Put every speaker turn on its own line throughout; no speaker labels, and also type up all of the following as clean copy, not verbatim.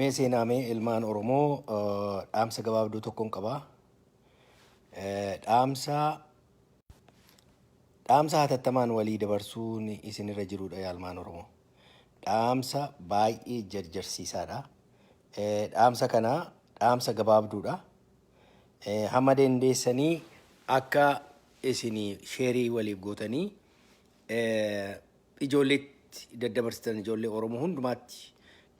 Mee seenaa mee ilmaan Oromoo dhaamsa gabaabduu tokkoon qaba. Dhaamsa hatattamaan walii dabarsuun isinirra jirudha yaa ilmaan Oromoo. Dhaamsa baay'ee jarjarsiisaadha. Dhaamsa kana dhaamsa gabaabduudha. Hamma dandeessanii akka isinii sheerii waliif gootanii ijoolleetti daddabarsitan ijoollee Oromoo hundumaatti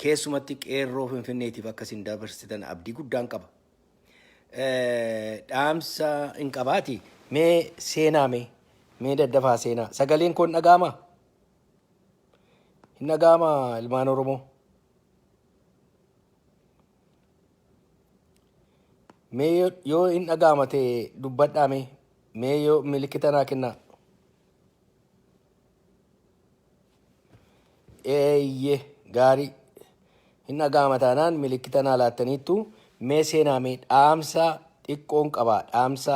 keessumatti qeerroo Finfinneetiif akkasiin dabarsitan abdii guddaan qaba. Dhaamsa hin qabaati mee seenaa mee daddafaa seenaa sagaleen kun dhaga'ama? Hin dhaga'ama ilmaan Oromoo? Mee yoo hin dhaga'ama ta'e dubbadhaa mee yoo milikkita naa kennaa. Eeyyee gaarii hin dhaga'ama taanaan milikkita naa laattaniittu mee seenaa mee dhaamsa xiqqoon qabaa dhaamsa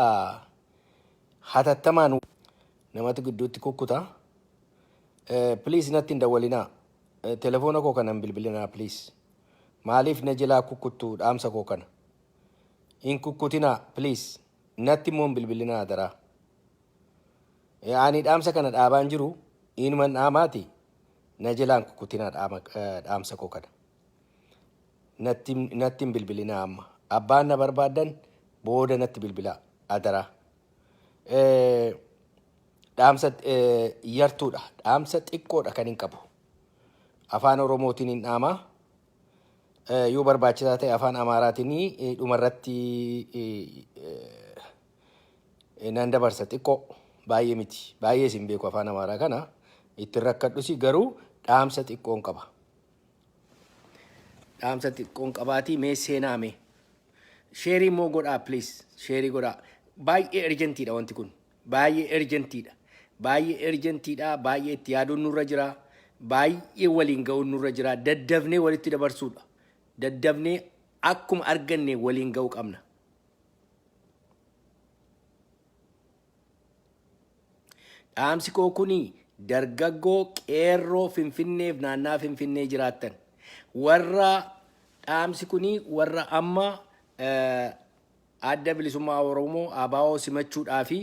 hatattamaan namatti gidduutti kukkuta. Please natti hin dawwalinaa. Telefoona koo kana hin bilbilinaa please. Maaliif na jalaa kukkuttu dhaamsa koo kana? Hin kukkutinaa please. Natti immoo hin bilbilinaa daraa. Ani dhaamsa kana dhaabaan jiru inuman dhaamaati. Na jalaan kukkutinaa dhaamsa koo kana. Natti hin bilbilinaa amma. Abbaan na barbaadan booda natti bilbilaa adaraa. Dhaamsa yartuudha. Dhaamsa xiqqoodha kan hin qabu. Afaan Oromootiin hin dhaamaa. Yoo barbaachisaa ta'e afaan Amaaraatiin dhumarratti nan dabarsa xiqqoo baay'ee miti. Baay'ee isin beeku afaan Amaaraa kana ittiin rakkadhusi garuu dhaamsa xiqqoon qaba. Dhaamsa xiqqoon qabaatii mee seenaa mee. Sheerii immoo godhaa please. Sheerii godhaa. Baay'ee erjentiidha wanti kun. Baay'ee erjentiidha. Baay'ee erjentiidha. Baay'ee itti yaaduun nurra jira. Baay'ee waliin ga'uun nurra jira. Daddafnee walitti dabarsuudha. Daddafnee akkuma arganne waliin ga'uu qabna. Dhaamsi koo kuni dargaggoo qeerroo Finfinneef naannaa Finfinnee jiraattan. Warra dhaamsi kuni warra amma adda bilisummaa Oromoo ABO simachuudhaafi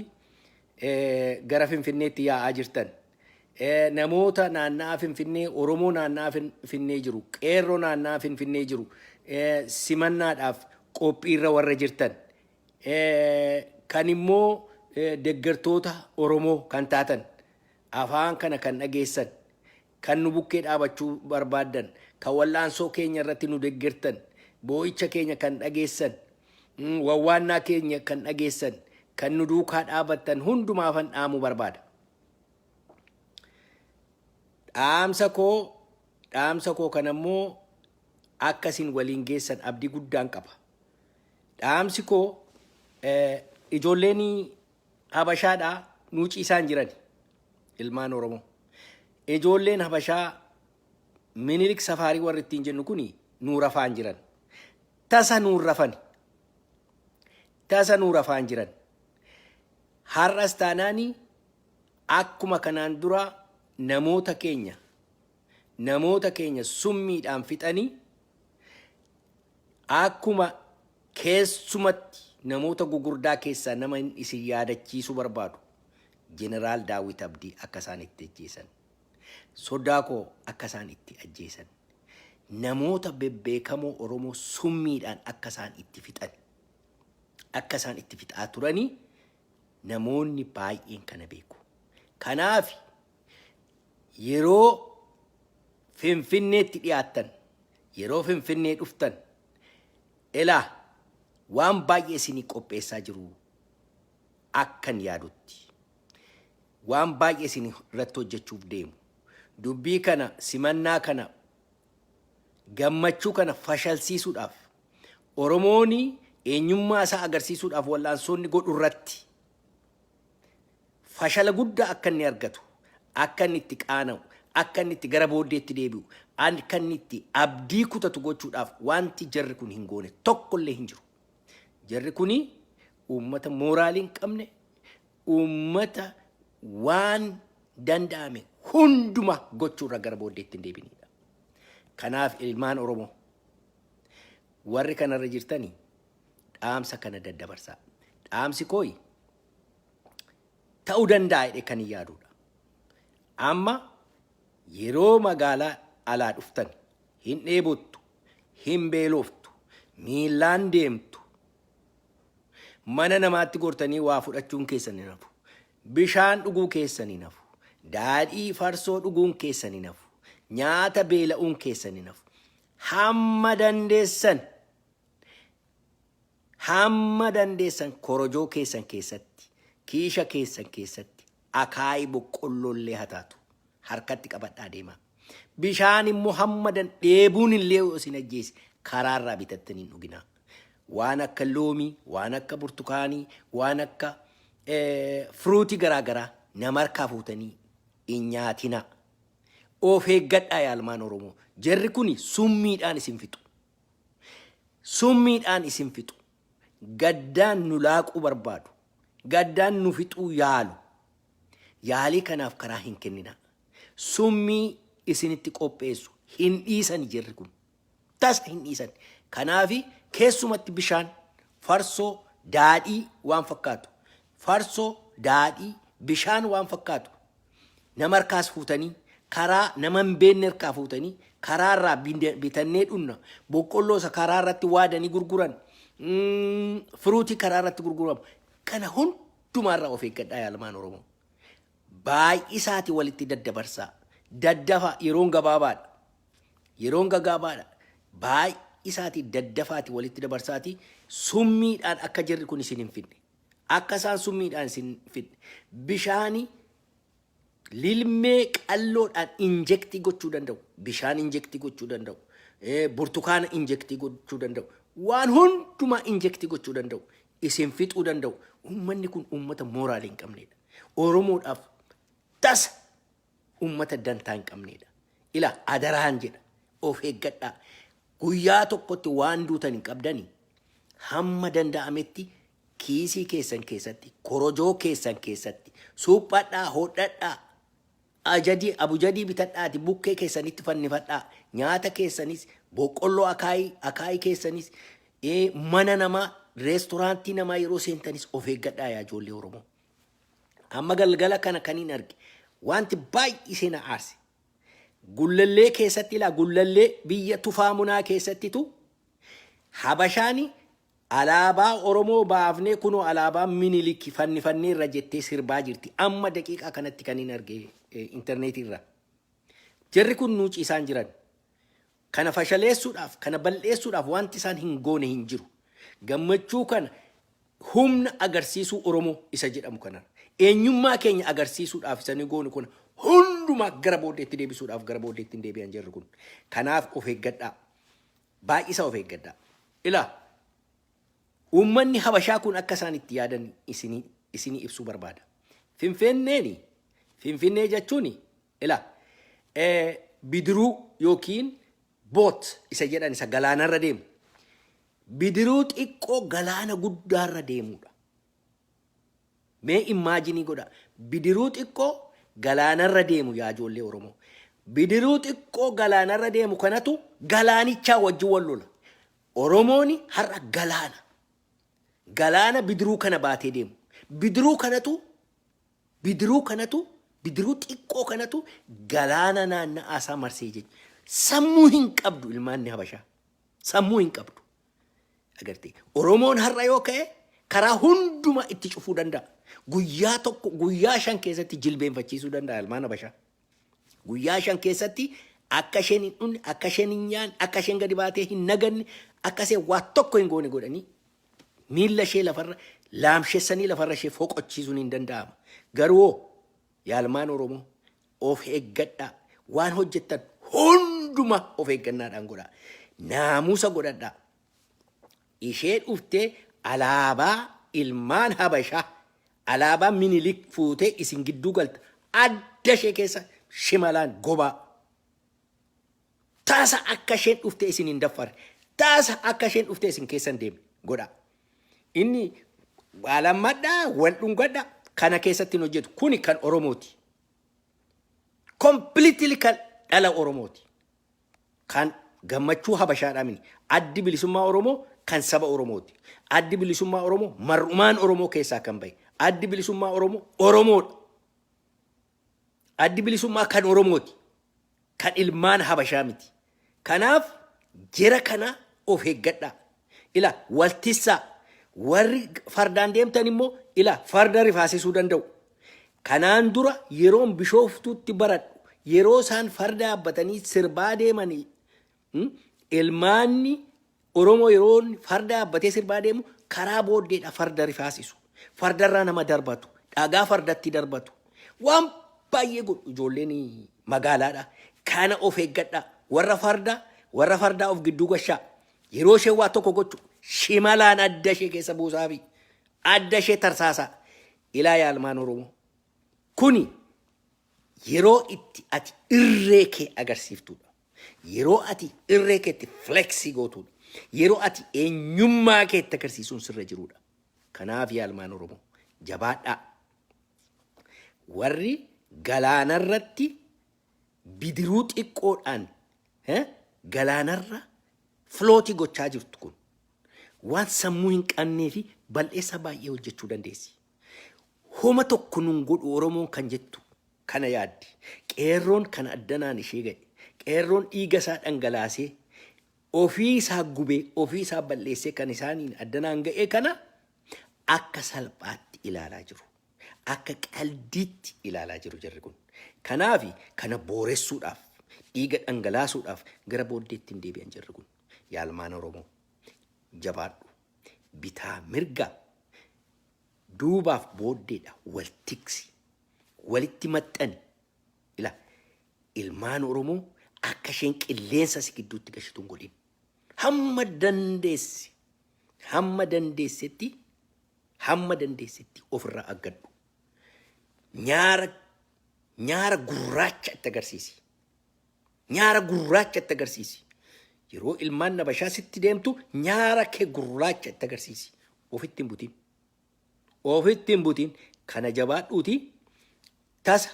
gara Finfinneetti yaa'aa jirtan. Namoota naannaa Finfinnee Oromoo naannaa Finfinnee jiru qeerroo naannaa Finfinnee jiru simannaadhaaf qophiirra warra jirtan kan immoo deeggartoota Oromoo kan taatan afaan kana kan dhageessan kan nu bukkee dhaabachuu barbaadan kan wallaansoo keenya irratti nu deeggartan boo'icha keenya kan dhageessan wawwaannaa keenya kan dhageessan kan nu duukaa dhaabattan hundumaafan dhaamuu barbaada. Dhaamsa koo kanammoo akkasiin waliin geessan abdii guddaan qaba. Dhaamsi koo ijoolleen Habashaadhaa nuu ciisaan jiran ilmaan Oromoo. Ijoolleen Habashaa Minilik Safaarii warri ittiin jennu kuni nuu rafaan jiran. Tasa nuu rafaan jiran. Har'as taanaanii akkuma kanaan dura namoota keenya summiidhaan fixanii akkuma keessumatti namoota gugurdaa keessaa nama isin yaadachiisuu barbaadu Jeneraal Daawit Abdii akka isaan itti ajjeesan. Sodaa koo akka isaan itti ajjeesan. Namoota bebbeekamoo Oromoo summiidhaan akka isaan itti fixan. Akka isaan itti fixaa turanii namoonni baay'een kana beeku. Kanaaf yeroo Finfinneetti dhiyaattan, yeroo Finfinnee dhuftan, ilaa waan baay'ee isinii qopheessaa jiru akkan yaadutti. Waan baay'ee isinii irratti hojjechuuf deemu. Dubbii kana, simannaa kana, gammachuu kana fashalsiisuudhaaf, Oromoon eenyummaa isaa agarsiisuudhaaf wallaansoonni godhu irratti fashala guddaa akka inni argatu, akka inni itti qaana'u, akka inni itti gara booddeetti deebi'u, akka inni itti abdii kutatu gochuudhaaf wanti jarri kun hin goone tokkollee hin jiru. Jarri kuni uummata mooraalii hin qabne, uummata waan danda'ame hunduma gochuurra gara booddeetti hin deebinidha. Kanaaf ilmaan Oromoo warri kanarra jirtanii dhaamsa kana daddabarsaa. Dhaamsi kooyi ta'uu danda'a jedhee kan yaadudha. Amma yeroo magaalaa alaa dhuftan hin dheebottu, hin beeloftu, miilaan deemtu, mana namaatti gortanii waa fudhachuun keessan hin hafu, bishaan dhuguu keessan hin hafu, daadhii farsoo dhuguun keessan hin hafu, nyaata beela'uun keessan hin hafu. Hamma dandeessan korojoo keessan keessatti, kiisha keessan keessatti akaayii boqqolloollee hataatu harkatti qabadhaa deemaa. Bishaan immoo hamma dheebuun illee isin ajjeese karaarraa bitattanii dhuginaa. Waan akka loomii, waan akka burtukaanii, waan akka fruutii garaagaraa nama harkaa fuutanii hin nyaatinaa. Of eeggadhaa yaa ilmaan Oromoo. Jarri kuni summiidhaan isin fixu. Summiidhaan isin fixu. Gaddaan nu laaquu barbaadu. Gaddaan nu fixuu yaalu. Yaalii kanaaf karaa hin kennina. Summii isinitti qopheessu hin dhiisan jarri kun. Tasa hin dhiisan. Kanaafi keessumatti bishaan, farsoo, daadhii waan fakkaatu. Farsoo, daadhii, bishaan waan fakkaatu. Nama harkaas fuutanii, karaa nama hin beekne harkaa fuutanii, karaarraa bitannee dhunna. Boqqolloo isa karaarratti waadanii gurguran. Fruutii karaarratti gurguramu. Kana hundumaarraa of eeggadhaa yaa ilmaan Oromoo. Baay'isaati walitti daddabarsaa. Daddafa yeroon gabaabaadha. Yeroon gabaabaadha. Baay'isaati daddafaati walitti dabarsaati. Summiidhaan akka jarri kun isin hin fidne. Akka isaan summiidhaan isin fidne. Bishaanii lilmee qalloodhaan injektii gochuu danda'u. Bishaan injektii gochuu danda'u. Burtukaana injektii gochuu danda'u. Waan hundumaa injektii gochuu danda'u. Isin fixuu danda'u. Uummanni kun uummata mooraalii hin qabnedha. Oromoodhaaf tasa uummata dantaa hin qabnedha. Ila adaraan jedha. Of eeggadhaa. Guyyaa tokkotti waan duutan hin qabdanii hamma danda'ametti kiisii keessan keessatti, korojoo keessan keessatti, suuphadhaa, hodhadhaa, abujadii bitadhaati bukkee keessanitti fannifadhaa. Nyaata keessanis, boqqolloo akaayii keessanis, mana namaa, reestooraantii namaa yeroo seentanis of eeggadhaa yaa ijoollee Oromoo. Amma galgala kana kaniin arge wanti baay'isee na aarse. Gullallee keessatti ilaa gullallee biyya tufaamunaa keessattitu Habashaani alaabaa Oromoo baafnee kunoo alaabaa Minilik fannifannee irra jettee sirbaa jirti. Amma daqiiqaa kanatti kaniin arge interneetii irra. Jarri kun nuu ciisaan jiran. Kana fashaleessuudhaaf, kana balleessuudhaaf wanti isaan hin goone hin jiru. Gammachuu kana humna agarsiisuu Oromoo isa jedhamu kanarra. Eenyummaa keenya agarsiisuudhaaf isanii goone kun hundumaa gara booddeetti deebisuudhaaf gara booddeetti hin deebi'an jarri kun. Kanaaf of eeggadhaa. Baay'isa of eeggadhaa. Ilaa uummanni Habashaa kun akka isaan itti yaadan isinii ibsuu barbaada. Finfinnee jechuun ilaa bidiruu yookiin boot isa jedhan isa galaanarra deemu. Bidiruu xiqqoo galaana guddaarra deemudha. Mee imaajinii godha. Bidiruu xiqqoo galaanarra deemu yaa ijoollee Oromoo. Bidiruu xiqqoo galaanarra deemu kanatu galaanichaa wajjin wal lola. Oromooni har'a galaana. Galaana bidiruu kana baatee deemu. Bidiruu xiqqoo kanatu galaana naanna'aa isaa marsee jechuudha. Sammuu hin qabdu ilmaanni Habashaa. Sammuu hin qabdu. Agartee Oromoon har'a yoo ka'e karaa hundumaa itti cufuu danda'a. Guyyaa tokko guyyaa 5 keessatti jilbeenfachiisuu danda'a ilmaan Habashaa. Guyyaa 5 keessatti akka isheen hin dhunne, akka isheen hin nyaanne, akka isheen gadi baatee hin naganne, akka isheen waa tokko hin goone godhanii miilla ishee lafarra laamshessanii lafarra ishee foqochiisuun hin danda'ama. Garuu yaa ilmaan Oromoo of eeggadhaa. Waan hojjettan hundumaa of eeggannaadhaan godhaa. Naamusa godhadhaa. Ishee dhuftee alaabaa ilmaan Habashaa alaabaa Minilik fuutee isin gidduu galta. Adda ishee keessa shimalaan gobaa. Taasa akka isheen dhuftee isin hin daffarre. Taasa akka isheen dhuftee isin keessan deemne godhaa. Inni waalammadhaa wal dhungadhaa kana keessatti hin hojjetu. Kuni kan Oromooti. Completely kan dhala Oromooti. Kan gammachuu habashaadhaa mini addi bilisummaa Oromoo kan saba Oromooti addi bilisummaa Oromoo mar'umaan Oromoo keessaa kan bahe addi bilisummaa Oromoo Oromoodha addi bilisummaa kan Oromooti kan ilmaan habashaa miti kanaaf jira kana of eeggadhaa ila waltissa warri fardaan deemtan immoo ila farda rifaasisuu danda'u kanaan dura yeroon bishooftuutti baradhu yeroo isaan farda yaabbatanii sirbaa deemanii ilmaanni Oromoo yeroon farda yaabbatee sirbaa deemu karaa booddeedha farda rifaasisu fardarraa nama darbatu dhagaa fardatti darbatu waan baay'ee godhu ijoolleen magaalaadha kana of eeggadhaa warra fardaa of gidduu gashaa yeroo ishee waa tokko gochu shimalaan adda ishee keessa buusaa fi adda ishee tarsaasaa ilaa yaalmaan Oromoo kuni yeroo itti ati irree kee agarsiiftudha yeroo ati irree keetti flexii gootudha yeroo ati eenyummaa keetti agarsiisuun sirra jirudha kanaaf yaalmaan Oromoo jabaadhaa warri galaanarratti bidiruu xiqqoodhaan galaanarra flootii gochaa jirtu kun waan sammuu hin qabnee fi bal'eessa baay'ee hojjechuu dandeessi. Homa tokko nun godhu Oromoon kan jettu kana yaaddi. Qeerroon kan addanaan ishee ga'e. Qeerroon dhiiga isaa dhangalaasee ofii isaa gubee ofii isaa balleessee kan isaaniin addanaan ga'e kana akka salphaatti ilaalaa jiru. Akka qaldiitti ilaalaa jiru jarri kun. Kanaafi kana booressuudhaaf dhiiga dhangalaasuudhaaf gara booddeetti hin deebi'an jarri kun. Yaalmaan Oromoo jabaadhu bitaa mirga duubaaf booddeedha wal tiksi walitti maxxani ila ilmaan Oromoo akka isheen qilleensa si gidduutti gashituun godhin hamma dandeessetti ofirraa aggadhu nyaara gurraacha itti agarsiisi nyaara gurraacha itti agarsiisi yeroo ilmaan nabashaa sitti deemtu nyaara kee gurraacha itti agarsiisi ofitti hin butiin kana jabaadhuuti tasa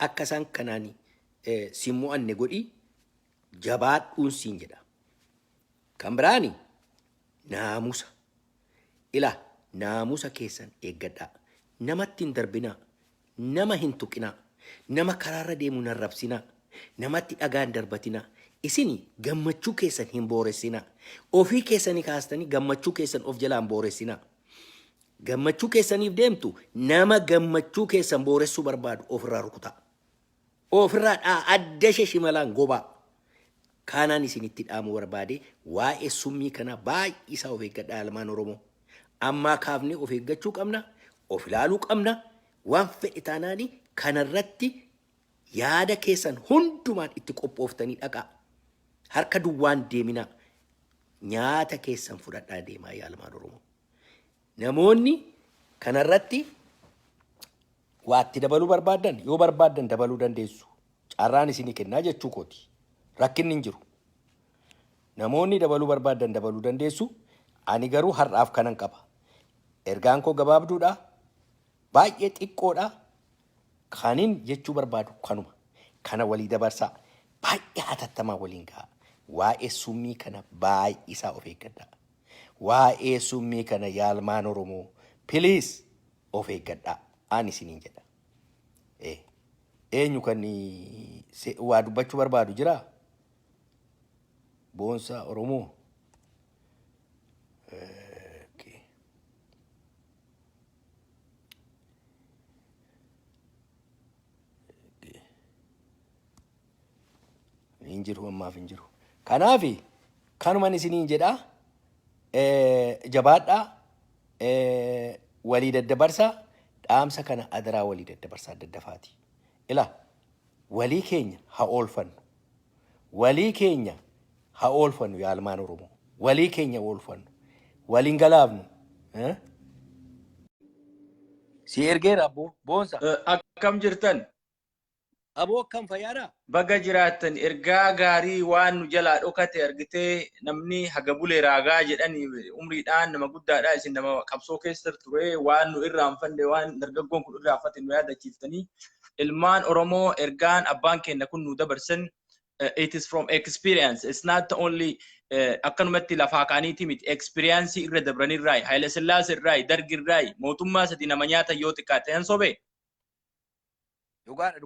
akka isaan kanaani simmoo anne godhi jabaadhuun siin jedha kan biraani naamusa keessan eeggadhaa namatti hin darbinaa nama hin tuqinaa nama karaarra deemu hin arrabsinaa namatti dhagaan darbatinaa isini gammachuu keessan hin booressinaa ofii keessanii kaastanii gammachuu keessan of jalaan booressinaa gammachuu keessaniif deemtu nama gammachuu keessan booressuu barbaadu ofirraa rukutaa ofirraa adda ishee shimalaan gobaa kanaan isinitti dhaamu barbaade waa'ee summii kana baay'isaa of eeggadhaa ilmaan Oromoo ammaa kaafnee of eeggachuu qabna of ilaaluu qabna waan fedhe taanaanii kanarratti yaada keessan hundumaan itti qophooftanii dhaqaa harka duwwaan deeminaa nyaata keessan fudhadhaa deemaa yaalmaan Oromoo namoonni kanarratti waatti dabaluu barbaadan yoo barbaadan dabaluu dandeessu carraan isinii kennaa jechuu kooti rakkinni hin jiru namoonni dabaluu barbaadan dabaluu dandeessu ani garuu har'aaf kanan qaba ergaan koo gabaabduudha baay'ee xiqqoodha kanin jechuu barbaadu kanuma kana walii dabarsaa baay'ee hatattamaa waliin ga'a waa'ee summii kana baay'isaa of eeggadhaa waa'ee summii kana yaalmaan Oromoo please of eeggadhaa ani isiniin jedha eenyu kan waa dubbachuu barbaadu jira boonsaa Oromoo injiru ammaaf injiru kanaafi kanuman isiniin jedha jabaadhaa walii daddabarsaa dhaamsa kana adaraa walii daddabarsaa daddafaati ila walii keenya haa oolfannu yaalmaan Oromoo walii keenya oolfannu waliin galaafnu si ergeera boonsa
akkam jirtan
aboo akkam fayyaadha
baga jiraattan ergaa gaarii waan nu jalaa dhokate argitee namni haga bulee raagaa jedhani umriidhaan nama guddaadha isin nama qabsoo keessa ture waan nu irraanfanne waan dargaggoon kun irraanfate nu yaadachiiftanii ilmaan Oromoo ergaan abbaan keenya kun nu dabarsan it is from experience. It's not only akkanumatti lafaa kaaniiti miti experience irra dabranirraa Haile Sillaasee irraa dargirraa mootummaa sadi nama nyaata yoo xiqqaate han sobe
dhugaadha.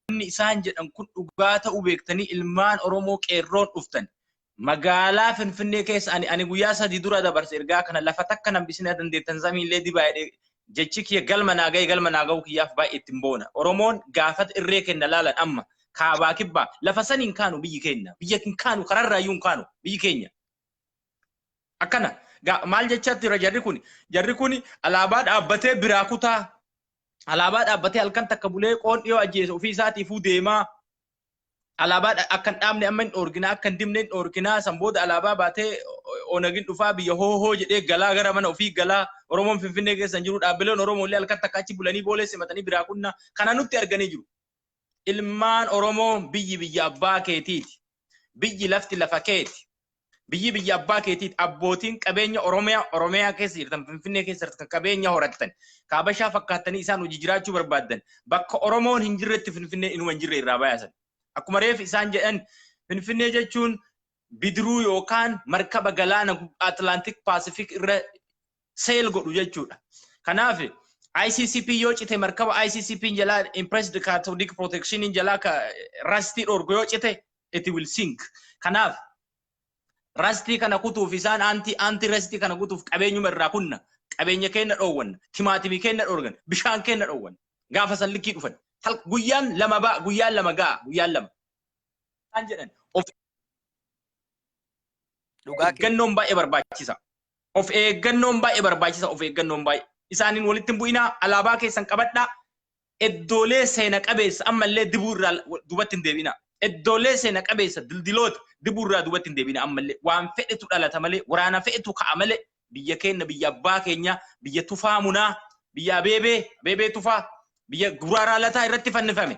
Wanni isaan jedhan kun dhugaa ta'uu beektanii ilmaan Oromoo qeerroon dhuftan magaalaa Finfinnee keessa ani guyyaa sadi dura dabarse ergaa kana lafa takka nambisina dandeettan samiillee dibaayee jechi kiyya galma naaga'u kiyyaaf baay'ee ittiin boona. Oromoon gaafata irree kenna laalan amma kaabaa kibbaa lafa saniin kaanu biyyi keenya biyya kin kaanu kararraayyuun kaanu biyyi keenya. Akkana maal jechaatti jira jarri kun alaabaa dhaabbatee biraa kutaa alaabaa dhaabbatee halkan takka bulee qoon dhiyoo ajjeese ofii isaatiifuu deemaa alaabaa akkan dhaabne amma hin dhoorginaa akkan dimne hin dhoorginaa san booda alaabaa baatee onagin dhufaa biyya hoo jedhee galaa gara mana ofii galaa Oromoon Finfinnee keessa jiru dhaabbileen Oromoo illee halkan takka achi bulanii boolee simatanii biraa kunna kana nutti arganii jiru. Ilmaan Oromoo biyya abbaa keetiiti. Biyyi lafti lafa keeti. Biyya abbaa keetiiti. Abbootiin qabeenya Oromiyaa keessa jirtan Finfinnee keessa jirtan qabeenya horattan. Kaabashaa fakkaatanii isaan hojii jiraachuu barbaadan. Bakka Oromoon hin jirretti Finfinnee inuma hin jirre irraa baayasan. Akkuma reef isaan jedhan Finfinnee jechuun bidiruu yookaan markaba galaana Atlantic Pacific irra seel godhu jechuudha. Kanaaf ICCP yoo cite markaba ICCP jalaa Impressed Catholic Protection jalaa ka Rusty dhorgo yoo cite it will sink. Kanaaf Rusty kana kutuuf isaan anti Rusty kana kutuuf qabeenyuma irraa kunna qabeenya keenya dhoowwan timaatimii keenya dhoorgan bishaan keenya dhoowwan gaafa sallikii dhufan guyyaan lama gaa kan jedhan of eeggannoon baay'ee barbaachisa. Of eeggannoon baay'ee isaaniin walitti bu'inaa alaabaa keessan qabadhaa eddoolee seena qabeessa ammallee dibuurraa dubatti hin deebina. Eddoolee seena qabeessa dildiloota dibuurraa dubatti hin deebina ammallee waan fedhetu dhalata malee waraana fedhetu ka'a malee biyya keenya biyya abbaa keenya biyya tufaa munaa biyya abeebee tufaa biyya guraaraa lataa irratti fannifame.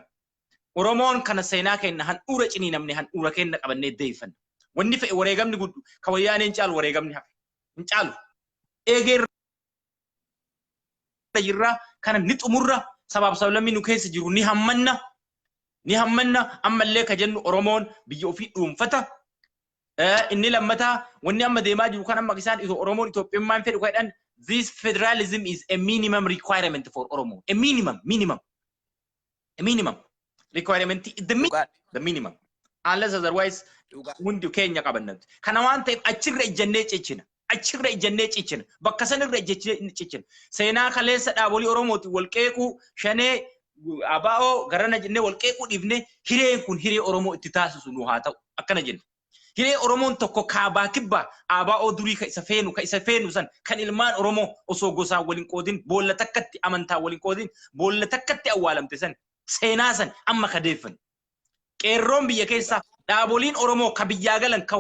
Oromoon kana seenaa keenya handhuura cinii namni handhuura keenya qabannee deeffanna. Wanni fe'e wareegamni guddu ka wayyaanee hin caalu wareegamni hafe hin caalu. Eegeerra jirra kana ni xumurra sabaaf sablammii nu keessa jiru ni hammanna ammallee ka jennu Oromoon biyya ofii dhuunfata. Inni lammataa wanni amma deemaa jiru kan amma isaan Oromoon Itoophiyummaan fedhu jedhan this federalism is a minimum requirement for Oromo. A minimum requirement is the minimum. Unless otherwise, hundi keenya qabannatu. Kana waan ta'eef achirra ijjannee ciccina. Bakka sanirra ciccina. Seenaa kaleessa dhaabolii Oromooti wal qeequu shanee abaa'oo garana jennee wal qeequu dhiifne hireen kun hiree Oromoo itti taasisu nu haa ta'u. Akkana jenna. Hiree Oromoon tokko kaabaa kibbaa abaa'oo durii ka isa feenu san kan ilmaan Oromoo osoo gosaa waliin qoodin boolla takkatti amantaa waliin qoodin boolla takkatti awwaalamte san seenaa san amma kadeeffan. Qeerroon biyya keessaa dhaaboliin Oromoo ka biyyaa galan ka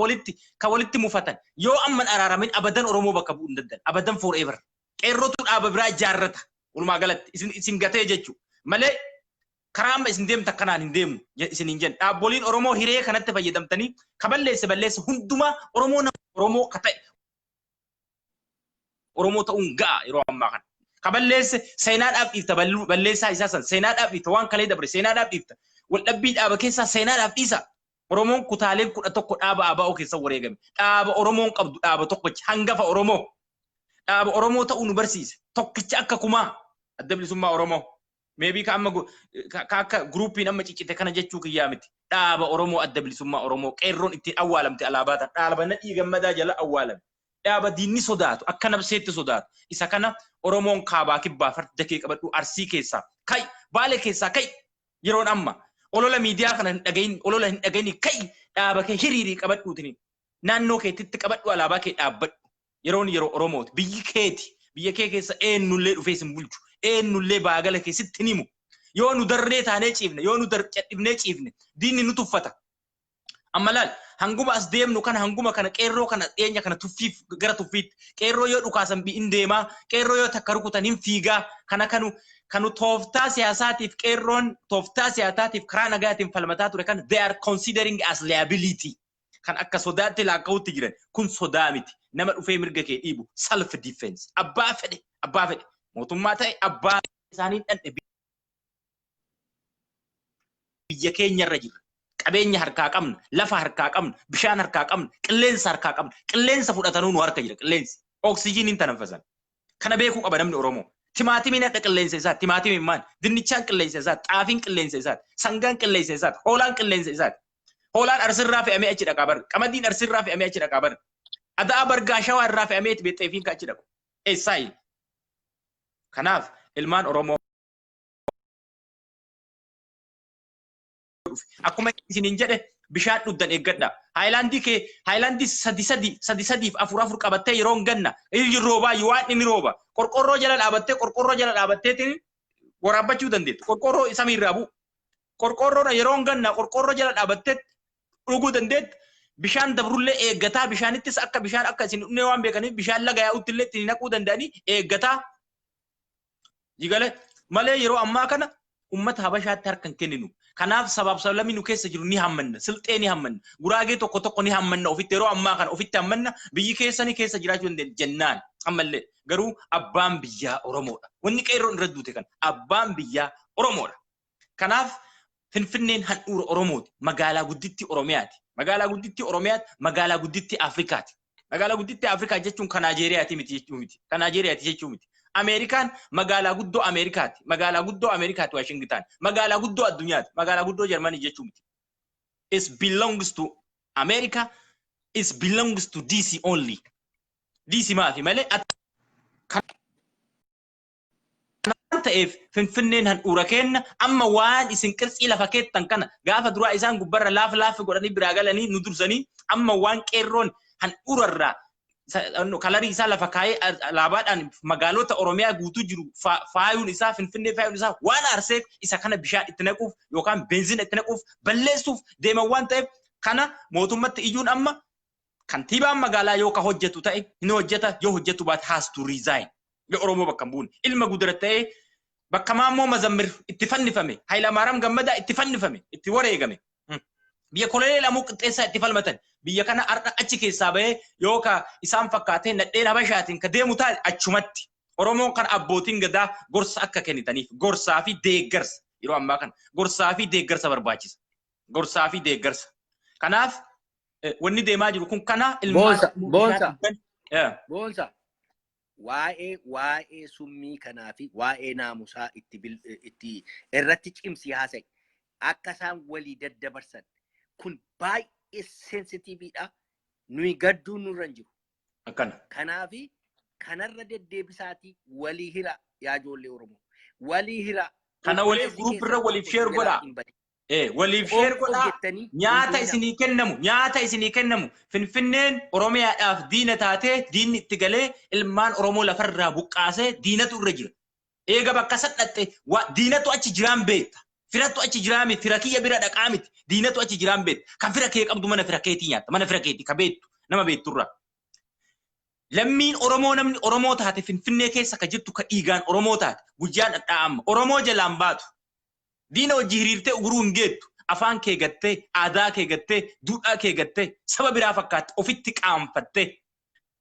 walitti mufatan yoo amman araaramin abadan Oromoo bakka bu'uu hin danda'an abadan forever. Qeerrootu dhaaba biraa ijaarrata walumaa galatti isin gatee jechuudha malee karaa amma isin deemta kanaan hin deemu isin hin jenna. Dhaaboliin Oromoo hiree kanatti fayyadamtanii ka balleessa hundumaa Oromoo ka ta'e Oromoo ta'uun ga'a yeroo ammaa kana. Ka balleesse seenaadhaaf dhiifta balleessaa isaa san seenaadhaaf dhiifta waan kalee dabre seenaadhaaf dhiifta. Waldhabbii dhaaba keessaa seenaadhaaf dhiisa. Oromoon kutaaleen 11 dhaaba abaa'oo keessa wareegame. Dhaaba Oromoon qabdu dhaaba tokkicha hangafa Oromoo. Dhaaba Oromoo ta'uu nu barsiise. Tokkicha akka kumaa adda bilisummaa Oromoo. Maybe ka amma akka gruupiin amma ciccite kana jechuu kiyyaa miti. Dhaaba Oromoo adda bilisummaa Oromoo qeerroon ittiin awwaalamte alaabaatan dhaaba nadhii gammadaa jala awwaalame. Dhaaba diinni sodaatu akka nabseetti sodaatu. Isa kana Oromoon kaabaa kibbaa farda kee qabadhu Arsii keessaa kai Baalee keessaa kai yeroon amma olola miidiyaa kana hin dhagayin kai dhaaba kee hiriirii qabadhuutini naannoo keetitti qabadhu alaabaa kee dhaabbadhu yeroo Oromooti biyyi keeti biyya kee keessa eenyullee dhufee sin bulchu eenyullee baagala keessatti nimu yoo nu darree taanee ciifne yoo nu cadhibnee ciifne diinni nu tuffata. Amma laal hanguma as deemnu kana hanguma kana qeerroo kana dhiyeenya kana tuffiif gara tuffiitti qeerroo yoo dhukaasan bi'in deemaa qeerroo yoo takka rukutan hin fiigaa kana kanu tooftaa siyaasaatiif qeerroon tooftaa siyaasaatiif karaa nagaatiin falmataa ture kan they are considering as liability kan akka sodaatti laakka'utti jiran kun sodaa miti nama dhufee mirga kee dhiibu self defense abbaa fedhe mootummaa ta'e abbaa isaanii dhandhe biyya keenya irra jirra. Qabeenya harkaa qabna, lafa harkaa qabna, bishaan harkaa qabna, qilleensa harkaa qabna. Qilleensa fudhatanuu nu harka jira qilleensi. Oksijiiniin tanaffasan. Kana beekuu qaba namni Oromoo. Timaatimiin hadha qilleensa isaa, timaatimiin maal? Dinnichaan qilleensa isaa, xaafiin qilleensa isaa, sangaan qilleensa isaa, hoolaan qilleensa isaa. Hoolaan arsirraa fe'amee achi dhaqaa bar. Qamadiin arsirraa fe'amee achi dhaqaa bar. Adaa bargaa shawaa irraa fe'amee itti beexxeefiin achi dhaqu. Eessaayi? Kanaaf ilmaan Oromoo akkuma isiniin jedhe bishaan dhugdan eeggadha. Haayilaandii sadiif afur qabattee yeroo ganna roobaa waan inni rooba. Qorqorroo jala dhaabatteetiin waraabbachuu dandeettu. Qorqorroo samiirraa bu'u. Qorqorroodha yeroo ganna qorqorroo jala dhaabbattee dhuguu dandeettu. Bishaan dabrullee eeggataa bishaanittis akka bishaan akka isin dhufnee waan beekaniif bishaan laga yaa'utti illee ittiin naquu danda'anii eeggataa. Jigale malee yeroo ammaa kana ummata Habashaatti harkan kenninu. Kanaaf sabab sablamii nu keessa jiru ni hammanna, silxee ni hammanna, guraagee tokko ni hammanna ofitti yeroo ammaa kana ofitti hammanna biyyi keessanii keessa jiraachuu dandeenya jennaan ammallee garuu abbaan biyyaa Oromoodha. Wanni qeerroon irra duute kan abbaan biyyaa Oromoodha. Kanaaf Finfinneen handhuura Oromooti. Magaalaa gudditti Oromiyaati. Magaalaa gudditti Oromiyaati. Magaalaa gudditti Afrikaati. Magaalaa gudditti Afrikaa jechuun kan Naajeeriyaati miti jechuu miti. Kan Naajeeriyaati jechuu miti. Amerikaan magaalaa guddoo Ameerikaati. Magaalaa guddoo Ameerikaati Washington. Magaalaa guddoo addunyaati. Magaalaa guddoo Jarmanii jechuu miti. It belongs to America. It belongs to DC only. DC maafi malee ta'eef Finfinneen handhuura kenna amma waan isin qirxii lafa keettan kana gaafa duraa isaan gubbarra laaf godhanii biraa galanii nu dursanii amma waan qeerroon handhuurarraa kalarii isaa lafa kaayee alaabaadhaan magaalota Oromiyaa guutuu jiru faayuun isaa Finfinnee faayuun isaa waan arseef isa kana bishaan itti naquuf yookaan beenzina itti naquuf balleessuuf deeman waan ta'eef kana mootummatti iyyuun amma kantiibaan magaalaa yoo ka hojjetu ta'e hin hojjeta yoo hojjetu baate has to resign. Yoo Oromoo bakka buune ilma gudara ta'e bakka maammoo Mazammir itti fannifame Hayilamaariyaam Gammadaa itti fannifame itti wareegame. Biyya Koloneel Lamuu Qixxeessaa itti falmatan biyya kana har'a achi keessaa bahee yoo ka isaan fakkaatee nadheen Habashaatiin ka deemu taate achumatti Oromoon kan abbootiin gadaa gorsa akka kennitaniif gorsaa fi deeggarsa yeroo ammaa kana gorsaa fi deeggarsa barbaachisa. Gorsaa fi deeggarsa. Kanaaf wanni deemaa jiru kun kana
ilmaan Boonsa waa'ee summii kanaa fi waa'ee naamusaa itti irratti cimsi haasa'e akka isaan walii daddabarsan kun baay'ee sensitiiviidha. Nuyi gadduu nurra jiru.
Akkana.
Kanaafi kanarra deddeebisaati walii hira yaa ijoollee Oromoo. Walii hira.
Kana waliif guruupirra waliif sheer godhaa. Waliif sheer godhaa. Nyaata isinii kennamu. Finfinneen Oromiyaadhaaf diina taatee diinni itti galee ilmaan Oromoo lafarraa buqqaasee diinatu irra jira. Eega bakka sadhatte diinatu achi jiraan beekta. Firatu achi jiraami fira kiyya bira dhaqaa miti diinatu achi jiraan beekta. Kan fira kee qabdu mana fira keetii nyaata. Mana fira keetii ka beektu nama beekturra. Lammiin Oromoo namni Oromoo taate Finfinnee keessa ka jirtu ka dhiigaan Oromoo taate guyyaan dhadhaa'amma Oromoo jalaan baatu. Diina wajji hiriirtee uguruu hin geettu. Afaan kee gattee, aadaa kee gattee, duudhaa kee gattee, saba biraa fakkaatte ofitti qaanfattee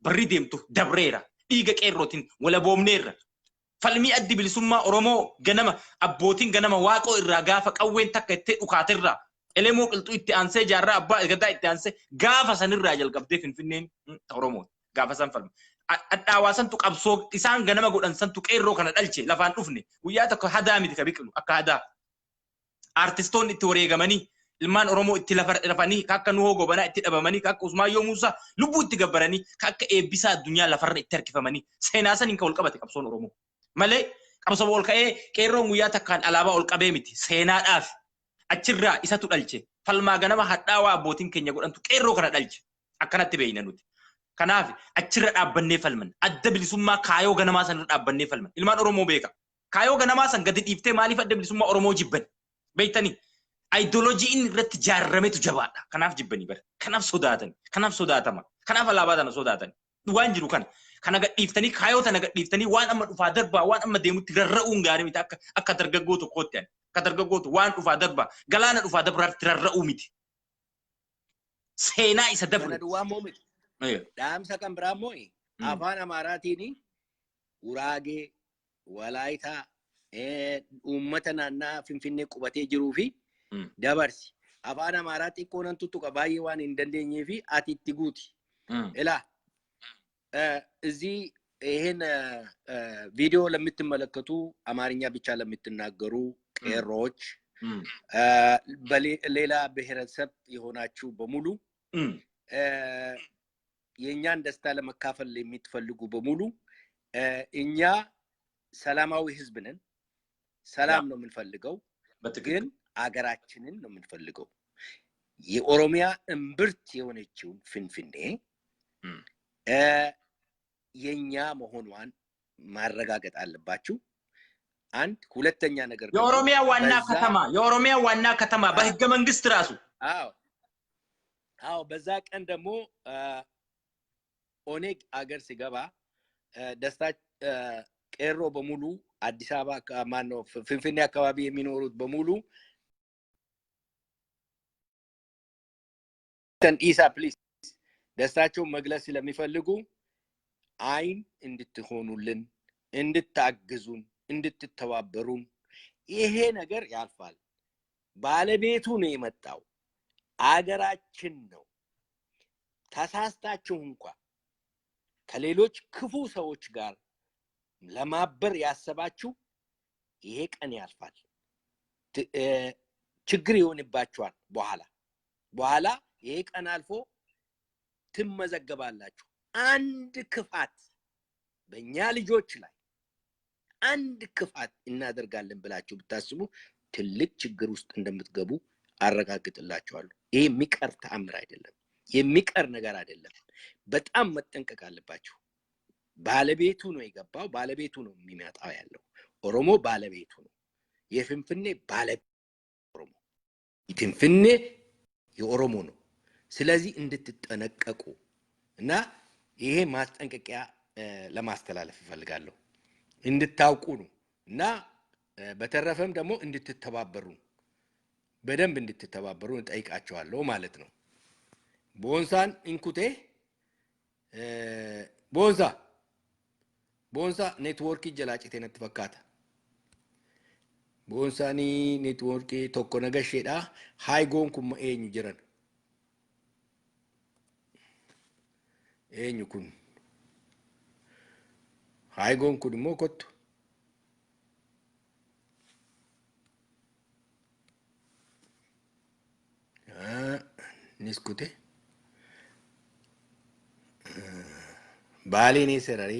barri deemtu dabreera. Dhiiga qeerrootiin wala boomneerra. Falmii addi bilisummaa Oromoo ganama abbootiin ganama waaqoo irraa gaafa qawween takka itti dhukaatirraa elemoo qilxuu itti aansee jaarraa abbaa gadaa itti aansee gaafa sanirraa jalqabdee Finfinneen Oromoo gaafa san falma. Dhawaasantu qabsoo isaan ganama godhan santu qeerroo kana dhalche lafaan dhufne guyyaa tokko hadaa miti ka biqilu akka hadaa. Artistoonni itti wareegamanii ilmaan Oromoo itti lafanii akka Nuhoo Gobanaa itti dhabamanii akka Usmaayyoo Muusaa lubbuu itti gabbaranii akka eebbisaa addunyaa lafarra itti harkifamanii seenaa saniin ka wal qabate qabsoon Oromoo. Malee qabsoo ol ka'ee qeerroon guyyaa takkaan alaabaa ol qabee miti seenaadhaaf achirraa isatu dhalche falmaa ganama hadhaawaa abbootiin keenya godhantu qeerroo kana dhalche akkanatti beeyna nuti. Kanaaf achirra dhaabbannee falman adda bilisummaa kaayoo ganamaa sanirra dhaabbannee falman ilmaan Oromoo beeka. Kaayoo ganamaa san gadi dhiiftee maaliif adda bilisummaa Oromoo jibban beektanii ideoloojiin irratti jaarrametu jabaadha. Kanaaf jibbanii bara kanaaf sodaatan kanaaf sodaatama kanaaf alaabaa tana sodaatan waan jiru kana. Kana gadhiiftanii kaayoo tana gadhiiftanii waan amma dhufaa darbaa waan amma deemutti rarra'uun gaarii miti akka dargaggoo tokkootti akka dargaggootu waan dhufaa darbaa galaana dhufaa darbaatti rarra'uu miti. Seenaa isa dabru.
Kana duwwaa moo miti. Dhaamsa kan biraa moo afaan Amaaraatiin Uraagee Walaayitaa uummata naannaa Finfinnee qubatee jiruu fi dabarsi afaan amaaraa xiqqoonan tuttuqa baay'ee waan hin dandeenyee fi ati itti guuti ilaa እዚህ ይሄን ቪዲዮ ለምትመለከቱ አማርኛ ብቻ ለምትናገሩ ቄሮች በሌላ ብሔረሰብ የሆናችሁ በሙሉ የኛን ደስታ ለመካፈል የሚትፈልጉ በሙሉ እኛ ሰላማዊ ህዝብ ነን ሰላም ነው የምንፈልገው ግን አገራችንን ነው የምንፈልገው የኦሮሚያ እምብርት የሆነችው ፍንፍኔ የኛ መሆኗን ማረጋገጥ አለባችሁ አንድ ሁለተኛ ነገር
የኦሮሚያ ዋና ከተማ በህገ መንግስት ራሱ
አዎ በዛ ቀን ደግሞ ኦኔግ አገር ሲገባ ደስታ ቄሮ በሙሉ አዲስ አበባ ማን ነው ፍንፍኔ አካባቢ የሚኖሩት በሙሉ ኢሳ ፕሊዝ ደስታቸው መግለጽ ስለሚፈልጉ አይን እንድትሆኑልን እንድታግዙን እንድትተባበሩን ይሄ ነገር ያልፋል ባለቤቱ ነው የመጣው አገራችን ነው ተሳስታችሁ እንኳን ከሌሎች ክፉ ሰዎች ጋር ለማበር ያሰባችሁ ይሄ ቀን ያልፋል ችግር ይሆንባችኋል በኋላ ይሄ ቀን አልፎ ትመዘገባላችሁ አንድ ክፋት በእኛ ልጆች ላይ አንድ ክፋት እናደርጋለን ብላችሁ ብታስቡ ትልቅ ችግር ውስጥ እንደምትገቡ አረጋግጥላችኋለሁ ይሄ የሚቀር ተአምር አይደለም የሚቀር ነገር አይደለም በጣም መጠንቀቅ አለባችሁ ባለቤቱ ነው የገባው ባለቤቱ ነው የሚመጣው ያለው ኦሮሞ ባለቤቱ ነው የፍንፍኔ ባለቤቱ ኦሮሞ ፍንፍኔ የኦሮሞ ነው ስለዚህ እንድትጠነቀቁ እና ይሄ ማስጠንቀቂያ ለማስተላለፍ ፈልጋለሁ እንድታውቁ ነው እና በተረፈም ደግሞ እንድትተባበሩ በደንብ እንድትተባበሩ እንጠይቃቸዋለሁ ማለት ነው ቦንሳን እንኩቴ ቦንሳ ኔትወርክ ጀላጭቴ ነትፈካታ ቦንሳኒ ኔትወርክ ቶኮ ነገሼዳ ሃይጎን ኩማ ኤኙ ጅረን ኤኙ ኩን ሃይጎን ኩን ሞ ኮቱ ኒስኩቴ ባሌ ኔ ሰራሪ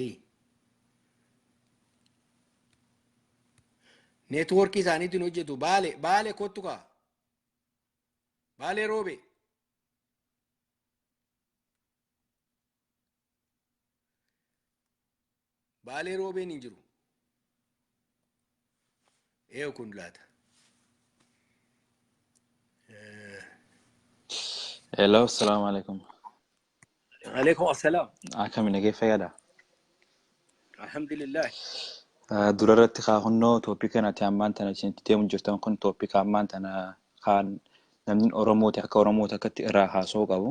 ኔትወርክ ኢሳኒቲን ሆጀቱ ባሌ ኮቱካ ባሌ ሮቤ ባሌ ሮቤን እንጅሩ ኤው ኩንላታ
Hello, assalamu alaikum.
عليكم السلام
Akami nage fayada.
Alhamdulillah.
Durarratti hunno topic na tiamman tana chinti temu jirtan kun topic amman tana khan namni Oromo ta ka Oromo ta katti ira haso qabu.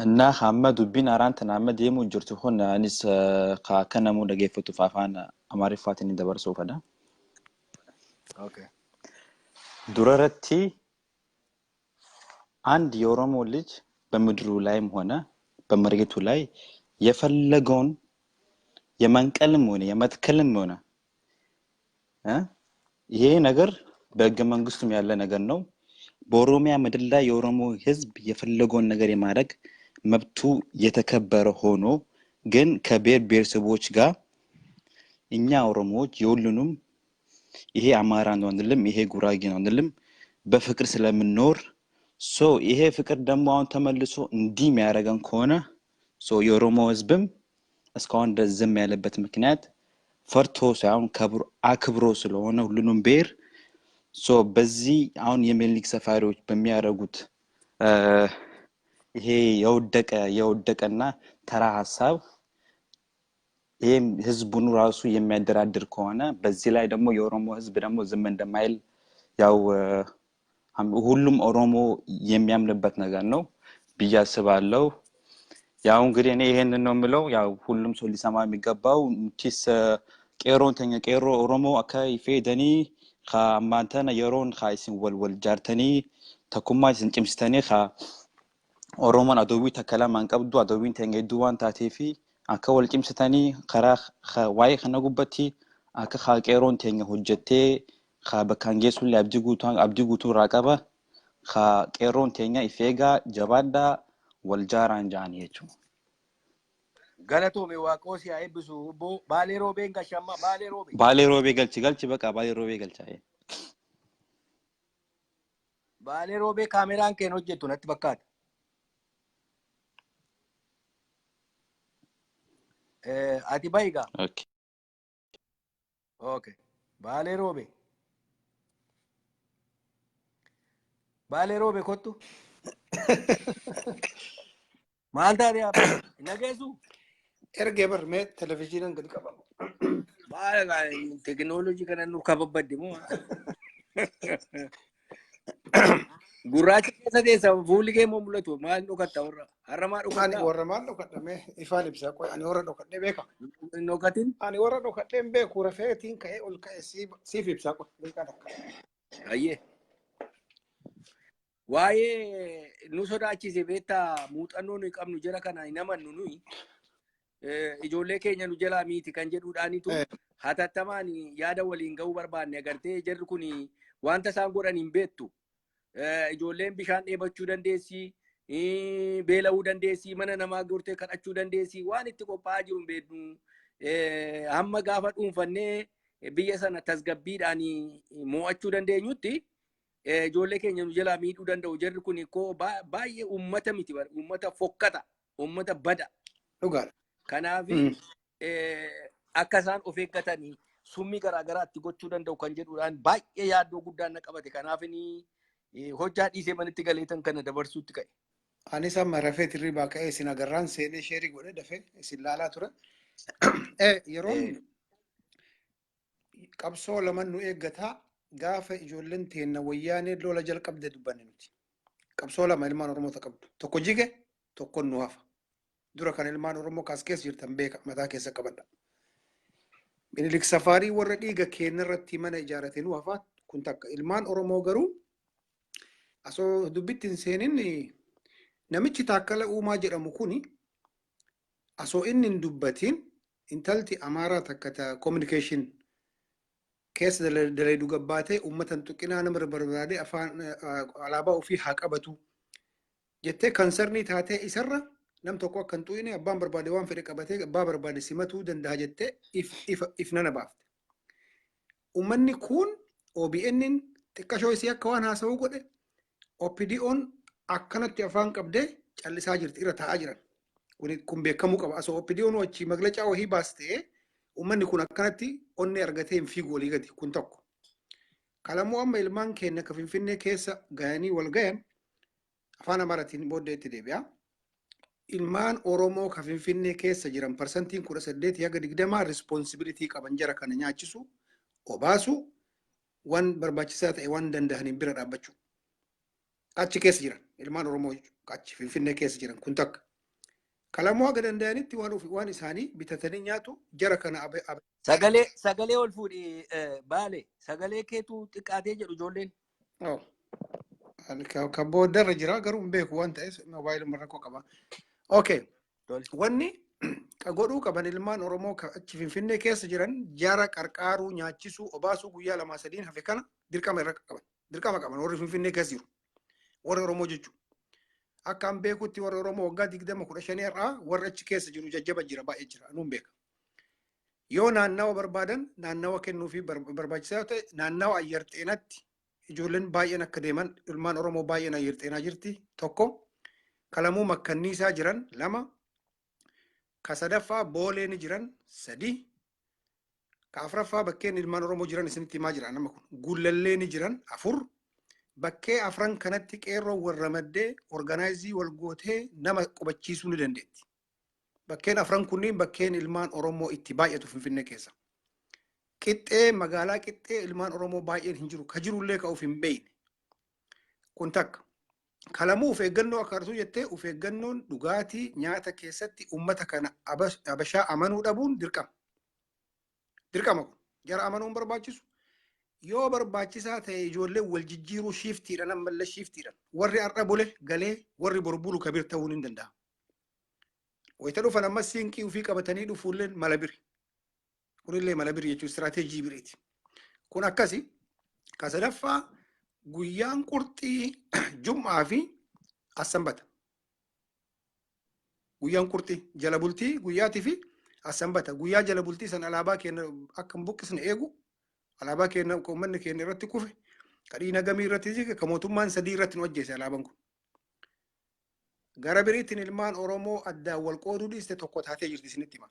Anna Hamad bin Aran tana amma demu jirtu kun anis ka kanamu dageefatu faafana amarifatin dabarso fada.
Okay.
Durarratti አንድ የኦሮሞ ልጅ በምድሩ ላይም ሆነ በመሬቱ ላይ የፈለገውን የመንቀልም ሆነ የመትከልም ሆነ ይሄ ነገር በሕገ መንግስቱም ያለ ነገር ነው በኦሮሚያ ምድር ላይ የኦሮሞ ህዝብ የፈለገውን ነገር የማድረግ መብቱ የተከበረ ሆኖ ግን ከብሔር ብሔረሰቦች ጋር እኛ ኦሮሞዎች የሁሉንም ይሄ አማራ ነው አንልም ይሄ ጉራጌ ነው አንልም በፍቅር ስለምንኖር ሶ ይሄ ፍቅር ደግሞ አሁን ተመልሶ እንዲህ የሚያረጋን ከሆነ ሶ የኦሮሞ ህዝብም እስካሁን ደዝም ያለበት ምክንያት ፈርቶ ሳይሆን አክብሮ ስለሆነ ሁሉንም ብሔር ሶ በዚህ አሁን የሚሊክ ሰፋሪዎች በሚያረጉት ይሄ የወደቀና ተራ ሐሳብ ይሄም ህዝቡን ራሱ የሚያደራድር ከሆነ በዚህ ላይ ደግሞ የኦሮሞ ህዝብ ደግሞ ዝም እንደማይል ያው ሁሉም ኦሮሞ የሚያምንበት ነገር ነው ቢያስባለው ያው እንግዲህ እኔ ይሄንን ነው ምለው ያው ሁሉም ሰው ሊሰማ የሚገባው ቲስ ቄሮ ኦሮሞ አካይ ፌደኒ ammaan tana yeroon isin wal jaartanii takkummaa isin cimsitanii Oromoon adoowwii takka lamaan qabdu adoowwiin teenya hedduu waan taateefi akka wal cimsitanii karaa waa'ee kana gubbatti akka qeeroon teenya hojjettee bakkaan geessullee abdii guutuu irraa qaba. Qeeroon teenya ifeegaa jabaadhaa wal jaaraan ja'anii jechuudha.
Galatoome waaqoo si haa eebbisu. Baalee roobeen gashamma baalee roobee.
Baalee roobee galchi baqa baalee roobee galchaa.
Baalee roobee kaameraan keen hojjettu natti fakkaata. Ati bayigaa. Okay. Baalee roobee. Baalee roobee kottu. Maal taatee abba? Nageessu?
Ergee barmee televizyiiniin gadi qabamu.
Maal teknooloojii kana nu kababbadde moo? Gurraacha keessa teessa fuulli kee moo mul'atu? Maal dhokatta warra? Har'a maal dhokatta?
Ani warra maal dhokadhamee ifaan ibsaa qoy ani warra dhokadhee beeka.
Hin dhokatin?
Ani warra dhokadhee hin beeku rafeetiin ka'ee ol ka'e siif ibsaa qoy beekaa takka.
Ayyee. Waa'ee nu sodaachise beektaa muuxannoo nuyi qabnu jara kana hin amannu nuyi. Ijoollee keenya nu jalaa miti kan jedhuudhaanitu hatattamaan yaada waliin ga'uu barbaanne agartee jarri kun wanta isaan godhan hin beektu. Ijoolleen bishaan dheebachuu dandeessi, beela'uu dandeessi, mana namaa gortee kadhachuu dandeessi, waan itti qophaa'aa jiru hin beeknu. Hamma gaafa dhuunfannee biyya sana tasgabbiidhaan mo'achuu dandeenyutti ijoollee keenya nu jalaa miidhuu danda'u. Jarri kun koo baay'ee uummata miti, uummata fokkata, uummata bada.
Dhugaadha.
Kanaaf akka isaan of eeggatanii summii garaagaraa itti gochuu danda'u kan jedhuudhaan baay'ee yaaddoo guddaan na qabate. Kanaaf hojjaa dhiisee manitti galeetan kana dabarsuutti ka'e.
Anis amma rafee tirribaa ka'ee isin agarraan seenee sheerii godhee dafee isin laalaa ture. Yeroon qabsoo lama nu eeggataa gaafa ijoolleen teenna wayyaanee lola jalqabde dubbanne nuti. Qabsoo lama ilmaan Oromoota qabdu. Tokko jige, tokko nu hafa. Dura kan ilmaan Oromoo kaas keessa jirtan beeka mataa keessa qabadha. Minilik safaarii warra dhiiga keenya irratti mana ijaarate nu hafa kun takka. Ilmaan Oromoo garuu asoo dubbitti hin seenin namichi Taakkala Uumaa jedhamu kuni asoo inni hin dubbatiin intalti Amaaraa takka ta communication keessa dalaydu gabbaatee uummatan tuqinaa nama barbaade afaan alaabaa ofii haa qabatu jettee kansarnii taatee isarra nam tokko akkan tu'ine abbaan barbaade waan fedhe qabatee abbaa barbaade simatuu danda'a jettee if nana baafte. Uummanni kun OBN xiqqashoo isii akka waan haasa'uu godhe OPDO'n akkanatti afaan qabdee callisaa jirti irra taa'aa jiran. Kun beekamuu qaba. Asoo OPDO'n achi maglacaa wahii baastee uummanni kun akkanatti onnee argatee hin fiigu walii gati kun tokko. Kalammoo amma ilmaan keenya akka Finfinnee keessa ga'anii wal gayan afaan Amaaraatiin booddee itti deebi'a. Ilmaan Oromoo ka Finfinnee keessa jiran parsantiin 18 haga 20 responsibilitii qaban jara kana nyaachisu, obaasu, waan barbaachisaa ta'e waan danda'aniin bira dhaabbachuu. Achi keessa jiran ilmaan Oromoo achi Finfinnee keessa jiran kun takka. Kalammoo haga danda'anitti waan isaanii bitatanii nyaatu jara kana
Sagalee ol fuudhi baale sagalee keetu xiqqaatee jedhu ijoolleen.
Kan booddarra jira garuu hin beeku waan ta'eef moobaayilii rakkoo qaba. Okay. Wanni godhuu qaban ilmaan Oromoo achi Finfinnee keessa jiran jara qarqaaruu nyaachisuu obaasuu guyyaa 2-3 hafe kana dirqama irra qaban. Dirqama qaban warri Finfinnee keessa jiru. Warri Oromoo jechuudha. Akka an beekutti warri Oromoo waggaa 20-15 irraa warri achi keessa jiru jajjaba jira baay'ee jira anuun beeka. Yoo naannawa barbaadan naannawa kennuufi barbaachisaa ta'e naannawa ayyarxeenatti ijoolleen baay'een akka deeman ilmaan Oromoo baay'een ayyarxeenaa jirti tokko. Kalamuu makkanniisaa jiran 2 ka sadaffaa booleen jiran 3 ka afraffaa bakkeen ilmaan Oromoo jiran isinitti himaa jira nama kun gullalleen jiran 4 bakkee afran kanatti qeerroo warra maddee organaayizii wal gootee nama qubachiisuu ni dandeetti. Bakkeen afran kunniin bakkeen ilmaan Oromoo itti baay'atu Finfinnee keessa. Qixxee magaalaa qixxee ilmaan Oromoo baay'een hin jiru ka jirullee ka of hin beeyne. Kun takka. Kalamuu of eeggannoo akka artuu jettee of eeggannoon dhugaatii nyaata keessatti uummata kana abashaa amanuu dhabuun dirqama. Dirqama kun jara amanuun barbaachisu. yoo barbaachisaa ta'e ijoollee wal jijjiiruu shiftiidhaan ammallee shiftiidhaan warri har'a bule galee warri borbulu kabir ta'uun hin danda'a. Wayita dhufan ammas siinqii ofii qabatanii dhufuullee mala biri. Kunillee mala biri jechuun istiraateejii biriiti. Kun akkasi ka sadaffaa guyyaan qurxii jum'aa fi assanbata. Guyyaan qurxii jala bultii guyyaatii fi assanbata. Guyyaa jala bultii san alaabaa keenya akka hin buqqisne eegu. Alaabaa keenya uummanni keenya irratti kufe kadhiina gamii irratti jige ka mootummaan sadii irratti nu ajjeese alaabaan kun. Gara biriittiin ilmaan Oromoo addaan wal qooduu dhiiste tokko taatee jirti isinitti hima.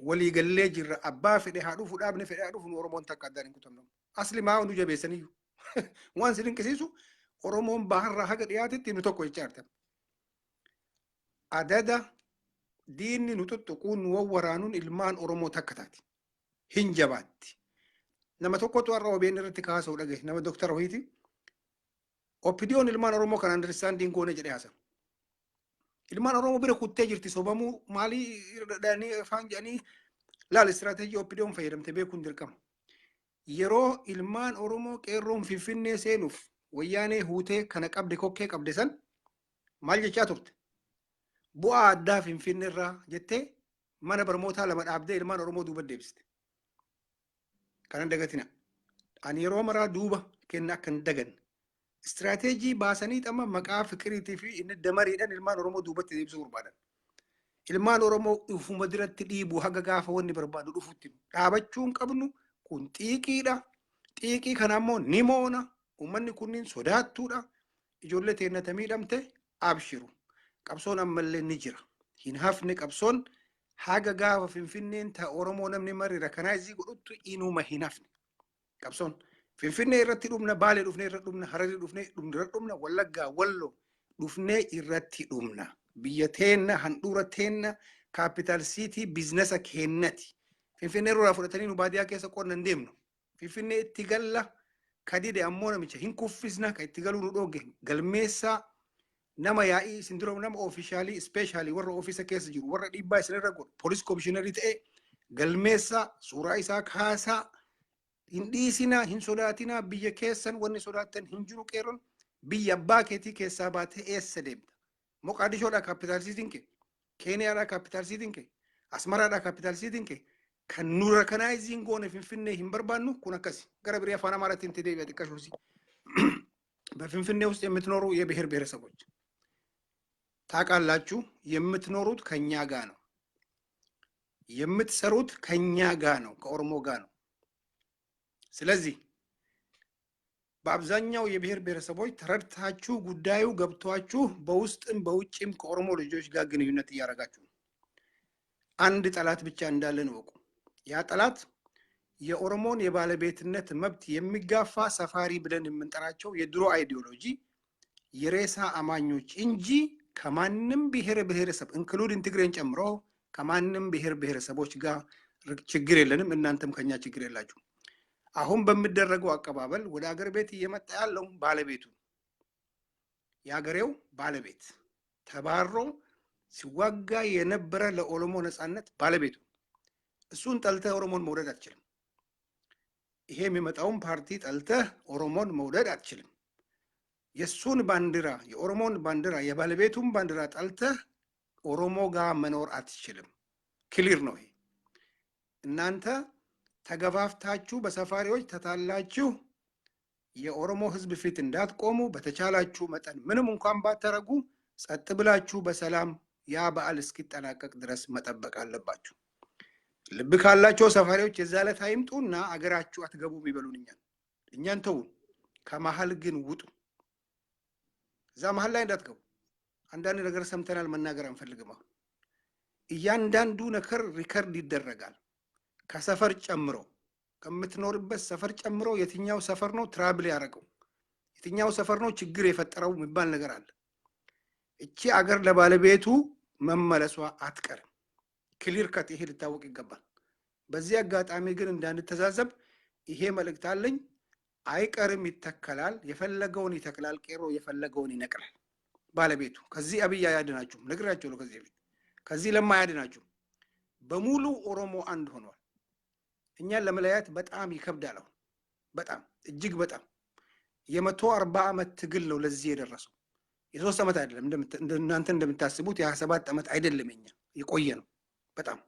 Walii gallee jirra abbaa fedhe haa dhufu dhaabne fedhe haa dhufu Oromoon takka addaan hin kutamne. Asli maa hundu jabeessaniyyuu. Waan si dinqisiisu Oromoon baharraa haga dhiyaatetti nu tokko jechaa jirtan. Adada diinni nu tuttuquun nu wawwaraanuun ilmaan Oromoo takka taati. Hin jabaatti. Nama tokkotu har'a OBN irratti kaasuu dhagaye nama Dr. Wahiiti. Oppidiyoon ilmaan Oromoo kan understanding goone jedhee haasa. Ilmaan Oromoo bira kuttee jirti sobamuu maalii dhadhaanii afaan jedhanii laal istiraatejii oppidiyoon fayyadamte beekuun dirqama. Yeroo ilmaan Oromoo qeerroon Finfinnee seenuuf wayyaanee huutee kana qabde kokkee qabde san maal jechaa turte? Bu'aa addaa Finfinnee irraa jettee mana barnootaa lama dhaabdee ilmaan Oromoo duuba deebiste. Kanan dagatina. Ani yeroo maraa duuba kenna akka hin daganne. Istiraatejii baasanii xama maqaa fikiriitii fi inni damariidhaan ilmaan Oromoo duubatti deebisuu barbaadan. Ilmaan Oromoo ufuma diratti dhiibuu haga gaafa wanni barbaadu dhufutti dhaabachuun qabnu kun xiiqiidha. Xiiqii kana ammoo ni moona. Uummanni kunniin sodaattuudha. Ijoollee teennata miidhamte abshiru. Qabsoon ammallee ni jira. Hin hafne qabsoon haga gaafa Finfinneen ta'a Oromoo namni marii rakanaayizii godhutti inuma hin hafne. Qabsoon Finfinnee irratti dhumna, Baalee dhufnee irratti dhumna, Hararii dhufnee irratti dhumna, Wallaggaa, Walloo dhufnee irratti dhumna. Biyya teenna, handhuura teenna, kaapital siitii biizinasa keennati. Finfinnee irraa fudhatanii nu baadiyyaa keessa qonna hin deemnu. Finfinnee itti galla kadide ammoo namicha hin kuffisna ka itti galuu nu dhooge galmeessaa nama yaa'ii isin dura nama oofishaalii ispeeshaalii warra oofisa keessa jiru warra dhiibbaa isinirra godhu poolis komishiinarii ta'e galmeessaa suuraa isaa kaasaa hin dhiisinaa hin sodaatinaa biyya keessan wanni sodaattan hin jiru qeerroon biyya abbaa keetii keessaa baatee eessa deemta. Moqaadishoodhaa kaapitaalsiitiin kee, Keeniyaadhaa kaapitaalsiitiin kee, Asmaraadhaa kaapitaalsiitiin kee kan nu rakanaayiziin goone Finfinnee hin barbaannu kun akkasi gara birii afaan Amaaraatiin itti deebi'a xiqqashuusi. በፊንፊኔ ውስጥ የምትኖሩ የብሔር ብሔረሰቦች ታውቃላችሁ፣ የምትኖሩት ከኛ ጋር ነው፣ የምትሰሩት ከኛ ጋር ነው፣ ከኦሮሞ ጋር ነው። ስለዚህ በአብዛኛው የብሔር ብሔረሰቦች ተረድታችሁ ጉዳዩ ገብቷችሁ በውስጥም በውጭም ከኦሮሞ ልጆች ጋር ግንኙነት እያደረጋችሁ ነው። አንድ ጠላት ብቻ እንዳለን ወቁ። ያ ጠላት የኦሮሞን የባለቤትነት መብት የሚጋፋ ሰፋሪ ብለን የምንጠራቸው የድሮ አይዲዮሎጂ የሬሳ አማኞች እንጂ ከማንም ብሔር ብሔረሰብ ኢንክሉዲንግ ትግሬን ጨምሮ ከማንም ብሔር ብሔረሰቦች ጋር ችግር የለንም። እናንተም ከኛ ችግር የላችሁ። አሁን በሚደረገው አቀባበል ወደ አገር ቤት እየመጣ ያለው ባለቤቱ የአገሬው ባለቤት ተባሮ ሲዋጋ የነበረ ለኦሮሞ ነፃነት ባለቤቱ እሱን ጠልተህ ኦሮሞን መውደድ አትችልም። ይሄ የሚመጣውን ፓርቲ ጠልተህ ኦሮሞን መውደድ አትችልም። የሱን ባንዲራ የኦሮሞን ባንዲራ የባለቤቱን ባንዲራ ጠልተህ ኦሮሞ ጋር መኖር አትችልም። ክሊር ነው ይሄ። እናንተ ተገፋፍታችሁ በሰፋሪዎች ተታላችሁ የኦሮሞ ህዝብ ፊት እንዳትቆሙ በተቻላችሁ መጠን ምንም እንኳን ባተረጉ ጸጥ ብላችሁ በሰላም ያ በዓል እስኪጠናቀቅ ድረስ መጠበቅ አለባችሁ። ልብ ካላችሁ ሰፋሪዎች የዛለ ታይምጡና አገራችሁ አትገቡም ይበሉኛል። እኛን ተው፣ ከመሃል ግን ውጡ። እዛ መሃል ላይ እንዳትገቡ። አንዳንድ ነገር ሰምተናል፣ መናገር አንፈልግም። አሁን እያንዳንዱ ነገር ሪከርድ ይደረጋል። ከሰፈር ጨምሮ ከምትኖርበት ሰፈር ጨምሮ የትኛው ሰፈር ነው ትራብል ያደረገው የትኛው ሰፈር ነው ችግር የፈጠረው የሚባል ነገር አለ። እቺ አገር ለባለቤቱ መመለሷ አትቀርም። ክሊር ከት ይሄ ሊታወቅ ይገባል። በዚህ አጋጣሚ ግን እንዳንተዛዘብ ይሄ መልእክት አለኝ። አይቀርም፣ ይተከላል። የፈለገውን ይተክላል። ቄሮ የፈለገውን ይነቅላል። ባለቤቱ ከዚህ አብይ አያድናችሁ፣ ነግራችሁ ነው። ከዚህ በፊት ከዚህ ለማያድናችሁ በሙሉ ኦሮሞ አንድ ሆኗል። እኛን ለመለያየት በጣም ይከብዳል። በጣም እጅግ በጣም የ140 ዓመት ትግል ነው ለዚህ የደረሰው። የ3 ዓመት አይደለም እናንተ እንደምታስቡት የ27 ዓመት አይደለም። የቆየ ነው በጣም።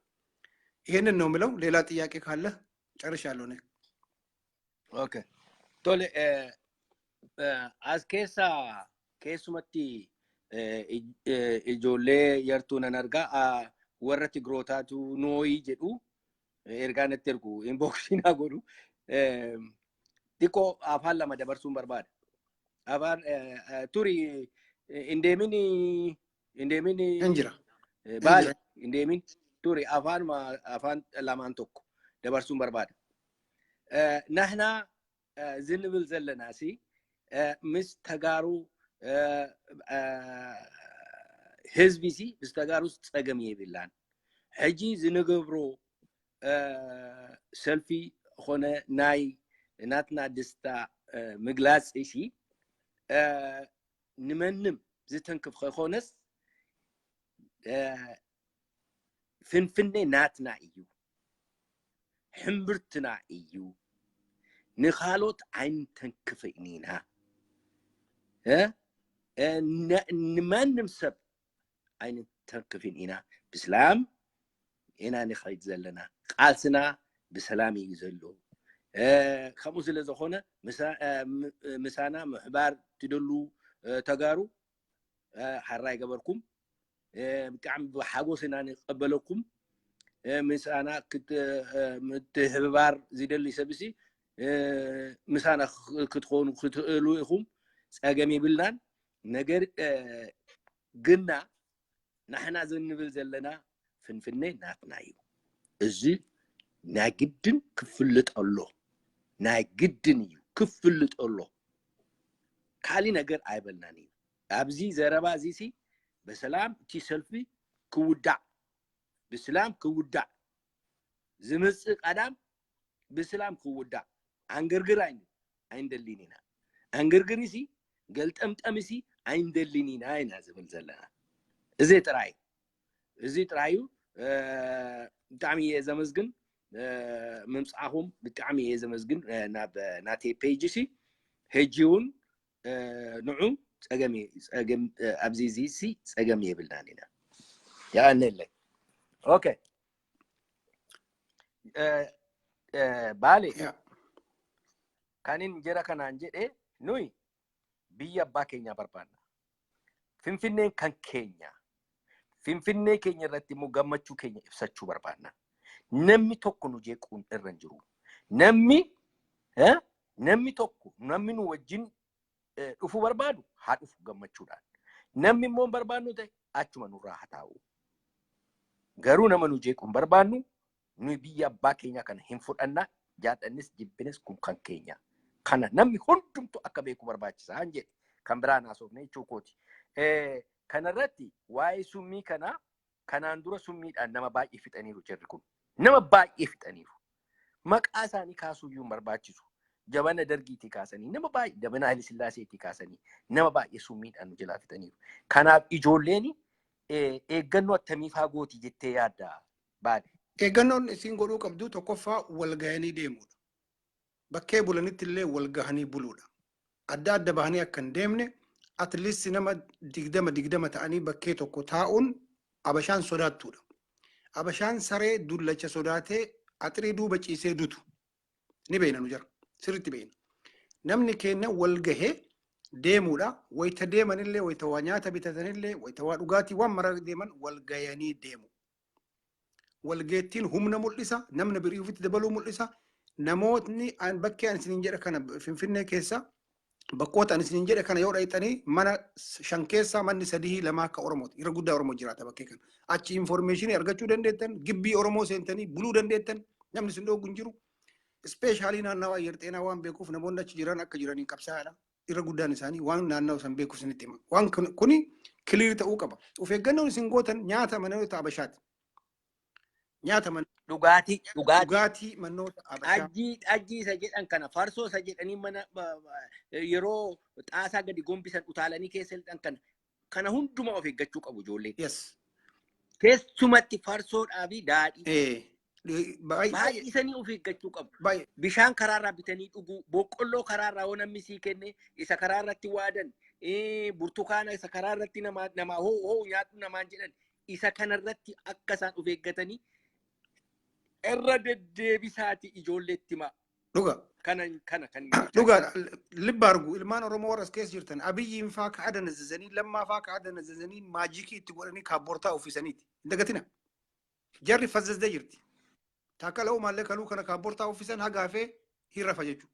ይሄንን ነው የምለው። ሌላ ጥያቄ ካለ ጨርሻለሁ ነው።
ኦኬ ቶሌ አስኬሳ ኬሱመቲ ኢጆሌ የርቱን ነርጋ ወረት ግሮታቱ ኖይ ጀዱ ኤርጋነት ተርኩ ኢንቦክሲና ጎዱ ዲኮ አፋን ለመደበርሱን በርባድ አፋን ቱሪ indemini
እንጅራ
ባል indemini ቱሪ አፋን lamaan tokko dabarsuun barbaada nahna ዝንብል ዘለናሲ ምስ ተጋሩ ህዝቢሲ ምስ ተጋሩ ጸገም ይብላን ሕጂ ዝንገብሮ ሰልፊ ሆነ ናይ ናትና ደስታ ምግላጽ እሺ ንመንም ዝተንክፍ ኾነስ ፍንፍኔ ናትና እዩ ሕምብርትና እዩ ንኻሎት አይንተንክፍ ኢኒና ንማንም ሰብ አይንተንክፍ ኢኒና ብስላም ኢና ንኸይድ ዘለና ቃልስና ብሰላም እዩ ዘሎ ከምኡ ስለ ዝኾነ ምሳና ምሕባር ትደሉ ተጋሩ ሓራይ ገበርኩም ብጣዕሚ ብሓጎስና ንቀበለኩም ምሳና ክትሕባር ዝደሊ ሰብሲ ምሳና ክትኾኑ ክትእሉ ኢኹም ጸገም ይብልናን ነገር ግና ናሕና ዝንብል ዘለና ፍንፍኔ ናትና እዩ እዚ ናይ ግድን ክፍልጥ ኣሎ ናይ ግድን እዩ ክፍልጥ ኣሎ ካሊ ነገር አይበልናን እዩ ኣብዚ ዘረባ እዚሲ በሰላም እቲ ሰልፊ ክውዳዕ ብሰላም ክውዳዕ ዝምጽእ ቀዳም ብሰላም ክውዳዕ አንገርግር አይንደሊኒና አንገርግሪሲ ገልጠምጠምሲ አይንደሊኒና አይና ዝብል ዘለና እዚ ጥራዩ ብጣዕሚ የዘመዝግን ምምጻኹም ብጣዕሚ የዘመዝግን ናብ ናቴ ፔጅሲ ሄጂውን ንዑ ጸገም ኣብዚዚ ጸገም ይብልናኒና ያነለይ ኦኬ ባሌ ካኒን ጀራ ካናን ጀዴ ኑይ biyya abbaa keenya barbaanna finfinneen kan keenya finfinnee keenya irratti immoo gammachuu keenya ibsachuu barbaanna namni tokko nu jeequun irra hin jiru namni tokko namni nu wajjin dhufu barbaadu haa dhufu gammachuudhaan namni immoo barbaannu ta'e achuma nurraa haa taa'u garuu nama nu jeequun barbaannu nu biyya abbaa keenya kana hin fudhanna jaadhannis jibbines kun kan keenya kana namni hundumtu akka beeku barbaachisa anje kan biraan haasofne chuukooti kanarratti waa'ee summii kanaan dura summiidhaan nama baay'ee fixaniiru jirri kun nama baay'ee fixaniiru maqaa isaanii kaasuyyuu barbaachisu jabana dargiitii kaasanii nama baay'ee jabana Haile Sillaaseetii kaasanii nama baay'ee summiidhaan jalaa fixaniiru kanaaf ijoolleen eeggannoo attamii faagooti jettee yaadda baadhi
eeggannoon isin godhuu qabdu tokkoffaa walgahanii deemuudha bakkee bulanitti illee walgahanii buluudha adda adda bahanii akka hin deemne at least nama 20 ta'anii bakkee tokko taa'uun abashaan sodaattuudha abashaan saree dullacha sodaatee axirii duuba ciisee dutu ni beena nu jira sirriitti beena namni keenya walgahee deemuudha wayita deemanillee wayita waa nyaata bitatanillee wayita waa dhugaatii waan mara deeman walgayanii deemu walgeettiin humna mul'isa namni birii ofitti dabaluu mul'isa namootni bakkee an isinin jedha kana finfinnee keessa bakkoota an isinin jedha kana yoo dhayxanii mana 5 keessa manni 3-2 akka Oromooti irra guddaa Oromoo jiraata bakkee kana achi information argachuu dandeettan gibbii Oromoo seentanii buluu dandeettan namni sin dhoogu hin jiru especially naannawaa yerxeenaa waan beekuuf namoonni achi jiran akka jiranii qabsaa'aadha irra guddaan isaanii waan naannawaa san beekuuf isinitti hima waan kuni clear ta'uu qaba of eeggannoon isin gootan nyaata manoota abashaati nyaata man dhugaatii manoota abashaa
ajji isa jedhan kana farsoo isa jedhanii mana yeroo xaasaa gadi gombisan utaalanii keessa hidhan kana hunduma of eeggachuu qabu ijoolleen
yes
keessumatti farsoodhaa fi daadhii baay'isanii of eeggachuu qabu.
baay'ee
Bishaan karaarraa bitanii dhuguu, boqqolloo karaarraa yoo namni sii kenne isa karaarratti waadan, burtukaana isa karaarratti nama hoo nyaadhu namaan jedhan isa kanarratti akka isaan of eeggatanii irra deddeebisaati ijoolleetti himaa.
dhuga
Kana
dhuga libba argu ilmaan Oromoo warra as keessa jirtan Abiyyiin faa ka adan azazanii Lammaa faa ka adan azazanii maajikii itti godhanii kaabbortaa uffisaniiti. Hin dagatina. Jarri fazzazde jirti. Taakala uumallee kaluu kana kaabbortaa uffisan hagaafee hin rafa jechuudha.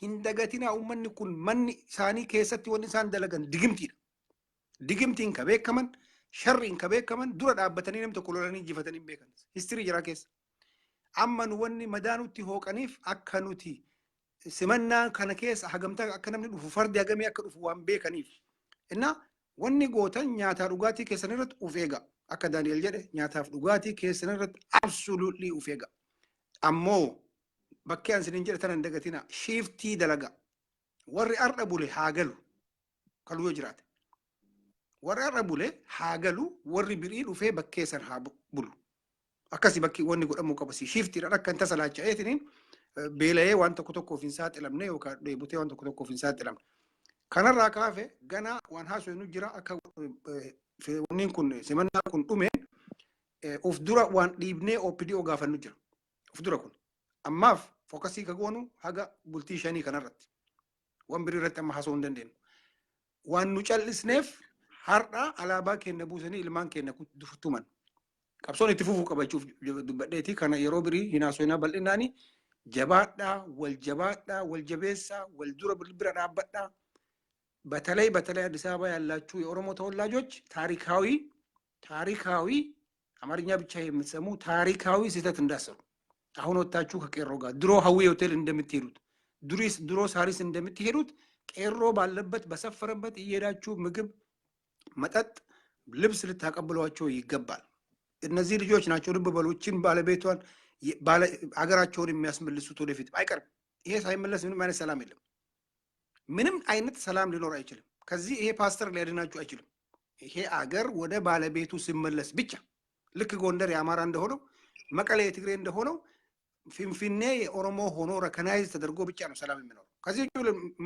Hin dagatina uummanni kun manni isaanii keessatti wanni isaan dalagan digimtiidha. Digimtiin ka beekaman, sharriin ka beekaman dura dhaabbatanii namni tokko lolanii injifatanii hin beekan. Histirii jira keessa. Amma nu wanni madaanutti hooqaniif akka nuti simannaa kana keessa hagamtaa akka namni dhufu fardi hagamee akka dhufu waan beekaniif. Innaa wanni gootan nyaataa dhugaatii keessan irratti uf eega. Akka Daani'el jedhe nyaataaf dhugaatii keessan irratti absolutely uf eega. Ammoo bakkee an sinin jedhe tanan dagatina shiftii dalaga. Warri arda bule haa galu. Kaluu yoo jiraate. Warri arda bule haa galu warri birii dhufee bakkee san haa bulu. Akkasi bakki wanni godhamuu qaba si shiftiidhaan akka hin tasalaacha'eetiniin beela'ee waan tokko of hin saaxilamne yookaan dheebutee waan tokko of hin saaxilamne. Kanarraa kaafe ganaa waan haasofnu jira akka wanniin kun simannaa kun dhumeen of dura waan dhiibnee OPDO gaafannu jira. Of dura kun ammaaf fookasii ka goonu haga bultii 5 kanarratti waan birii irratti amma haasoo hin dandeenyu. Waan nu callisneef har'a alaabaa keenya buusanii ilmaan keenya tuman. Qabsoon itti fufuu qabachuuf dubbadheeti kana yeroo birii hinaasoo bal'inaani jabaadhaa wal jabeessaa wal dura bira dhaabbadhaa በተለይ አዲስ አበባ ያላችሁ የኦሮሞ ተወላጆች ታሪካዊ አማርኛ ብቻ የምትሰሙ ታሪካዊ ስህተት እንዳሰሩ አሁን ወጣችሁ ከቄሮ ጋር ድሮ ሀዊ ሆቴል እንደምትሄዱት ድሮ ሳሪስ እንደምትሄዱት ቄሮ ባለበት በሰፈረበት እየሄዳችሁ ምግብ መጠጥ ልብስ ልታቀብሏቸው ይገባል። እነዚህ ልጆች ናቸው ልብ በሎችን ባለቤቷን አገራቸውን የሚያስመልሱት ወደፊት አይቀርም። ይሄ ሳይመለስ ምንም አይነት ሰላም የለም። ምንም አይነት ሰላም ሊኖር አይችልም። ከዚህ ይሄ ፓስተር ሊያድናችሁ አይችልም። ይሄ አገር ወደ ባለቤቱ ሲመለስ ብቻ ልክ ጎንደር የአማራ እንደሆነው መቀሌ የትግሬ እንደሆነው ፊንፊኔ የኦሮሞ ሆኖ ረከናይዝ ተደርጎ ብቻ ነው ሰላም የሚኖረው። ከዚህ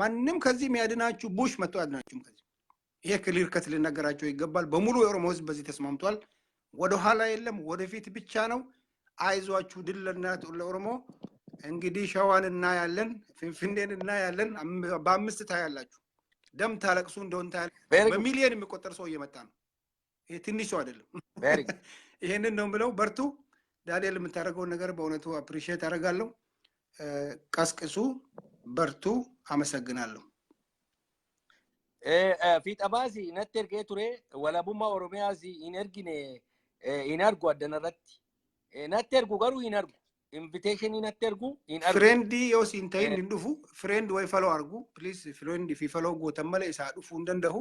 ማንም ከዚህ የሚያድናችሁ ቡሽ መጥቶ ያድናችሁም ከዚህ ይሄ ክሊር ከት ሊነገራቸው ይገባል። በሙሉ የኦሮሞ ህዝብ በዚህ ተስማምቷል። ወደ ኋላ የለም ወደፊት ብቻ ነው። አይዟችሁ ድል ለኦሮሞ። እንግዲህ ሸዋን እናያለን፣ ፊንፊኔን እናያለን። በአምስት ታያላችሁ። ደም ታለቅሱ እንደሆነ ታያላችሁ። በሚሊዮን የሚቆጠር ሰው እየመጣ ነው። ይሄ ትንሽ ሰው አይደለም። ይሄንን ነው ብለው በርቱ። ዳንኤል የምታደርገውን ነገር በእውነቱ አፕሪሺየት አደርጋለሁ። ቀስቅሱ፣ በርቱ። አመሰግናለሁ።
ፊጠባሲ ነቴር ቱሬ ወላቡማ ኦሮሚያሲ ኢነርጊኔ ኢነርጉ አደነረት ነቴርጉ ገሩ ኢነርጉ ኢንቪቴሽን ይነተርጉ ኢንአርጉ
ፍሬንዲ ዮሲ እንተይን እንዱፉ ፍሬንድ ወይ ፈሎ አርጉ ፕሊዝ ፍሬንድ ፊ ፈሎ ጎተመለ ኢሳዱፉ እንደንደሁ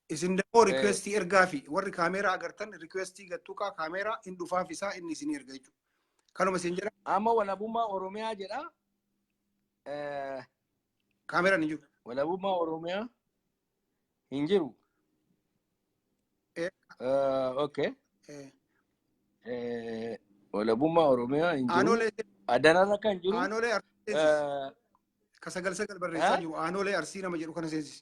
ኢስን ደሞ ሪኩዌስት ኤርጋፊ ወር ካሜራ አገርተን ሪኩዌስት ገቱካ ካሜራ እንዱፋ ፊሳ ኢኒሲን ኤርጋጁ ካኖ መሴንጀራ
አማ ወላቡማ ኦሮሚያ ጀዳ
ካሜራ ንጁ
ወላቡማ ኦሮሚያ እንጅሩ ኦኬ ወለቡማ ኦሮሚያ እንጅሩ አዳናራ ካን ጅሩ
አኖሌ ከሰገል በረሳ ጅሩ አኖሌ አርሲ ነመ ጀሩ ከነ ሴንሲስ